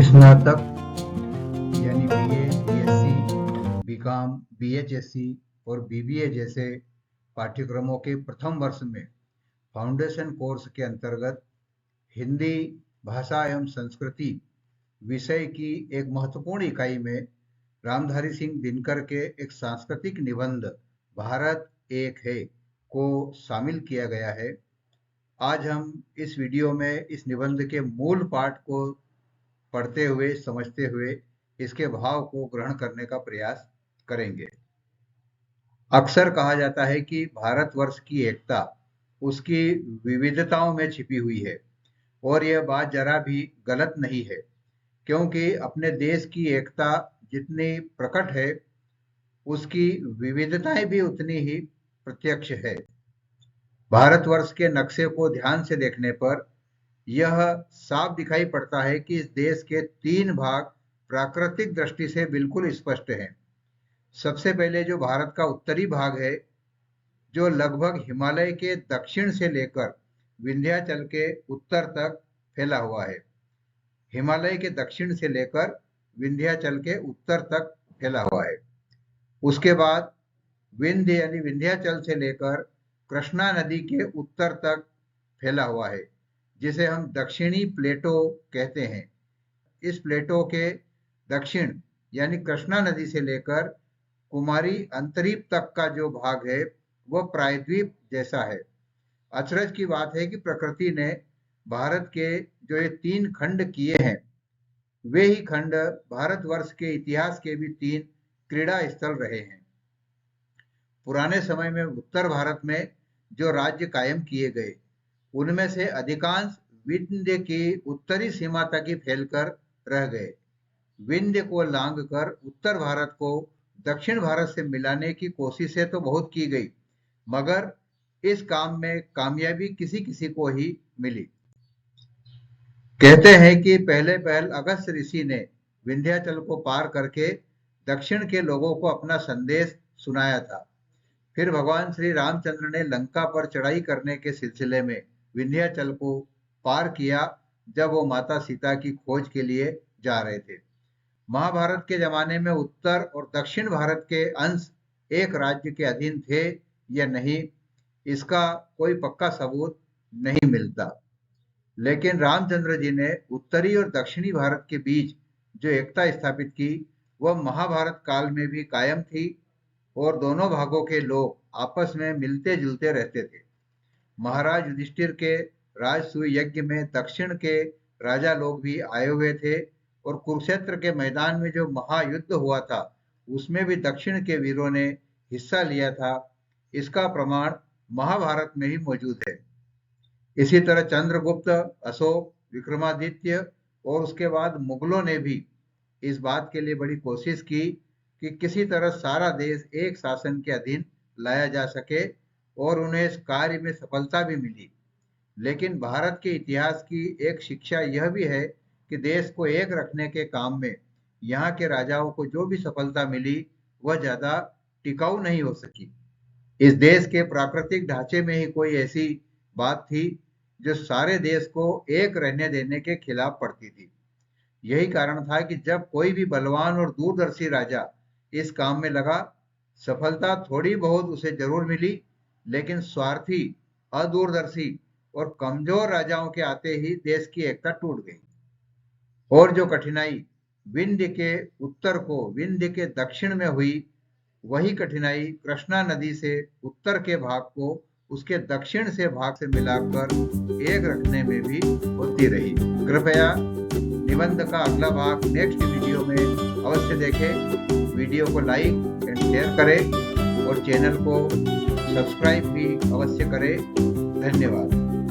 स्नातक यानी BA, BSc, BCom, BHSc और बीबीए जैसे पाठ्यक्रमों के प्रथम वर्ष में फाउंडेशन कोर्स के अंतर्गत हिंदी भाषा एवं संस्कृति विषय की एक महत्वपूर्ण इकाई में रामधारी सिंह दिनकर के एक सांस्कृतिक निबंध भारत एक है को शामिल किया गया है। आज हम इस वीडियो में इस निबंध के मूल पाठ को पढ़ते हुए समझते हुए इसके भाव को ग्रहण करने का प्रयास करेंगे। अक्सर कहा जाता है कि भारतवर्ष की एकता उसकी विविधताओं में छिपी हुई है और यह बात जरा भी गलत नहीं है, क्योंकि अपने देश की एकता जितनी प्रकट है उसकी विविधताएं भी उतनी ही प्रत्यक्ष है। भारतवर्ष के नक्शे को ध्यान से देखने पर यह साफ दिखाई पड़ता है कि इस देश के 3 भाग प्राकृतिक दृष्टि से बिल्कुल स्पष्ट हैं। सबसे पहले जो भारत का उत्तरी भाग है, जो लगभग हिमालय के दक्षिण से लेकर विंध्याचल के उत्तर तक फैला हुआ है। हिमालय के दक्षिण से लेकर विंध्याचल के उत्तर तक फैला हुआ है। उसके बाद विंध्य यानी विंध्याचल से लेकर कृष्णा नदी के उत्तर तक फैला हुआ है, जिसे हम दक्षिणी प्लेटो कहते हैं। इस प्लेटो के दक्षिण यानी कृष्णा नदी से लेकर कुमारी अंतरीप तक का जो भाग है वह प्रायद्वीप जैसा है। अचरज की बात है कि प्रकृति ने भारत के जो ये 3 खंड किए हैं, वे ही खंड भारतवर्ष के इतिहास के भी 3 क्रीड़ा स्थल रहे हैं। पुराने समय में उत्तर भारत में जो राज्य कायम किए गए, उनमें से अधिकांश विंध्य की उत्तरी सीमा तक ही फैलकर रह गए। विंध्य को लांघकर उत्तर भारत को दक्षिण भारत से मिलाने की कोशिशें तो बहुत की गई, मगर इस काम में कामयाबी किसी किसी को ही मिली। कहते हैं कि पहले अगस्त्य ऋषि ने विंध्याचल को पार करके दक्षिण के लोगों को अपना संदेश सुनाया था। फिर भगवान श्री रामचंद्र ने लंका पर चढ़ाई करने के सिलसिले में विंध्याचल को पार किया, जब वो माता सीता की खोज के लिए जा रहे थे। महाभारत के जमाने में उत्तर और दक्षिण भारत के अंश एक राज्य के अधीन थे या नहीं, इसका कोई पक्का सबूत नहीं मिलता। लेकिन रामचंद्र जी ने उत्तरी और दक्षिणी भारत के बीच जो एकता स्थापित की, वह महाभारत काल में भी कायम थी और दोनों भागों के लोग आपस में मिलते जुलते रहते थे। महाराज युधिष्ठिर के राजसूय यज्ञ में दक्षिण के राजा लोग भी आए हुए थे और कुरुक्षेत्र के मैदान में जो महायुद्ध हुआ था, उसमें भी दक्षिण के वीरों ने हिस्सा लिया था। इसका प्रमाण महाभारत में ही मौजूद है। इसी तरह चंद्रगुप्त, अशोक, विक्रमादित्य और उसके बाद मुगलों ने भी इस बात के लिए बड़ी कोशिश की कि किसी तरह सारा देश एक शासन के अधीन लाया जा सके, और उन्हें इस कार्य में सफलता भी मिली। लेकिन भारत के इतिहास की एक शिक्षा यह भी है कि देश को एक रखने के काम में यहाँ के राजाओं को जो भी सफलता मिली, वह ज्यादा टिकाऊ नहीं हो सकी। इस देश के प्राकृतिक ढांचे में ही कोई ऐसी बात थी जो सारे देश को एक रहने देने के खिलाफ पड़ती थी। यही कारण था कि जब कोई भी बलवान और दूरदर्शी राजा इस काम में लगा, सफलता थोड़ी बहुत उसे जरूर मिली, लेकिन स्वार्थी, अदूरदर्शी और कमजोर राजाओं के आते ही देश की एकता टूट गई। और जो कठिनाई विंध्य के उत्तर को विंध्य के दक्षिण में हुई, वही कठिनाई कृष्णा नदी से उत्तर के भाग को उसके दक्षिण से भाग से मिलाकर एक रखने में भी होती रही। कृपया निबंध का अगला भाग नेक्स्ट वीडियो में अवश्य देखें। वीडियो को लाइक एंड शेयर करें और चैनल को सब्सक्राइब भी अवश्य करें। धन्यवाद।